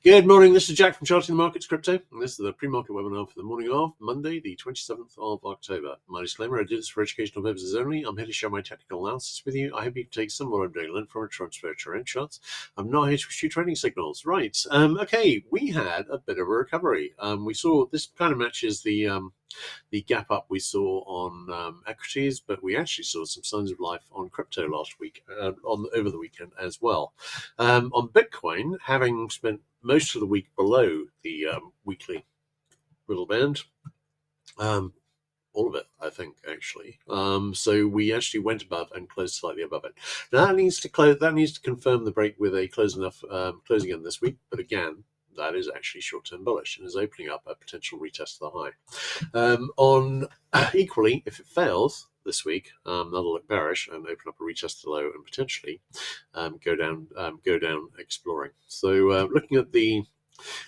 Good morning, this is Jack from Charting the Markets Crypto, and this is the pre-market webinar for the morning of Monday, the 27th of October. My disclaimer, I do this for educational purposes only. I'm here to share my technical analysis with you. I hope you can take some what I'm doing, learn from it, transfer to your own charts. I'm not here to issue trading signals. Right, okay, we had a bit of a recovery. We saw this kind of matches the gap up we saw on equities, but we actually saw some signs of life on crypto last week, over the weekend as well. On Bitcoin, having spent most of the week below the weekly middle band, all of it, I think, actually. So we actually went above and closed slightly above it. Now that needs to close. That needs to confirm the break with a closing in this week. But again, that is actually short-term bullish and is opening up a potential retest of the high. Equally, if it fails this week, that'll look bearish and open up a retest to the low and potentially go down exploring. So looking at the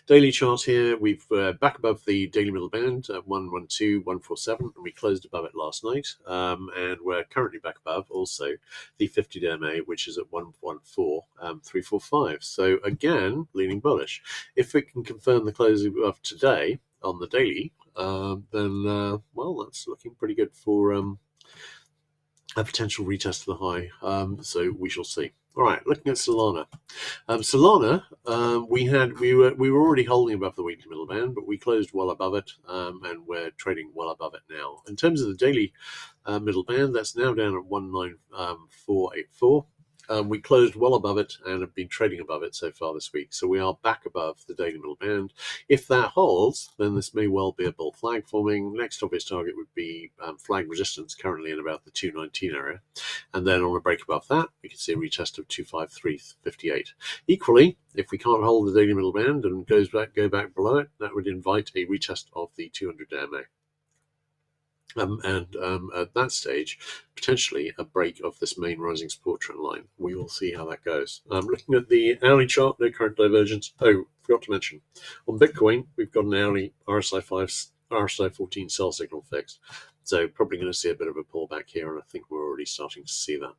daily chart here, we've back above the daily middle band at 112.147, and we closed above it last night. And we're currently back above also the 50 MA, which is at 114.345. So again, leaning bullish. If it can confirm the close of today on the daily, then well, that's looking pretty good for a potential retest of the high. So we shall see. All right, looking at Solana. Solana, we were already holding above the weekly middle band, but we closed well above it, and we're trading well above it now. In terms of the daily middle band, that's now down at 19484. We closed well above it and have been trading above it so far this week. So we are back above the daily middle band. If that holds, then this may well be a bull flag forming. Next obvious target would be flag resistance, currently in about the 219 area. And then on a break above that, we can see a retest of 253.58. Equally, if we can't hold the daily middle band and go back below it, that would invite a retest of the 200 MA. At that stage, potentially a break of this main rising support trend line. We will see how that goes. Looking at the hourly chart, no current divergence. Oh, forgot to mention, on Bitcoin, we've got an hourly RSI 14 sell signal fixed. So probably going to see a bit of a pullback here, and I think we're already starting to see that.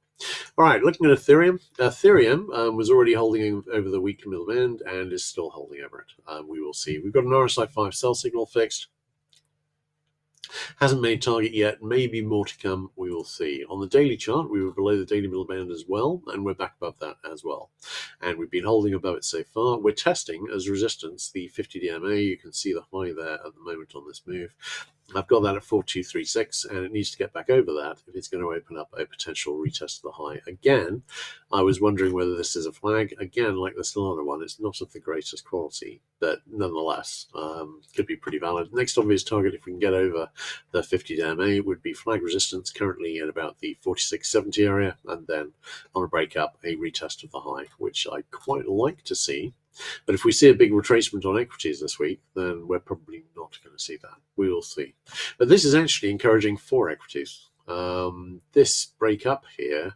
All right, looking at Ethereum. Ethereum was already holding over the weekly middle band and is still holding over it. We will see. We've got an RSI 5 sell signal fixed. Hasn't made target yet, maybe more to come, we will see. On the daily chart, we were below the daily middle band as well, and we're back above that as well. And we've been holding above it so far. We're testing as resistance the 50 DMA. You can see the high there at the moment on this move. I've got that at 4236, and it needs to get back over that if it's going to open up a potential retest of the high. Again, I was wondering whether this is a flag. Again, like the Solana one, it's not of the greatest quality, but nonetheless, could be pretty valid. Next obvious target, if we can get over the 50 DMA, would be flag resistance, currently at about the 4670 area, and then on a break up, a retest of the high, which I quite like to see. But if we see a big retracement on equities this week, then we're probably not going to see that. We will see. But this is actually encouraging for equities. This break up here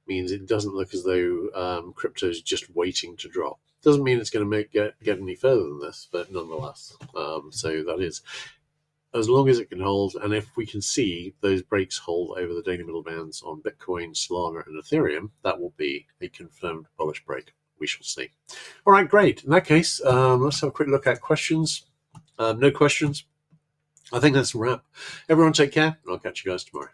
means it doesn't look as though crypto is just waiting to drop. Doesn't mean it's going to get any further than this, but nonetheless. So that is, as long as it can hold, and if we can see those breaks hold over the daily middle bands on Bitcoin, Solana, and Ethereum, that will be a confirmed bullish break. We shall see. All right, great. In that case, let's have a quick look at questions. No questions. I think that's a wrap. Everyone take care, and I'll catch you guys tomorrow.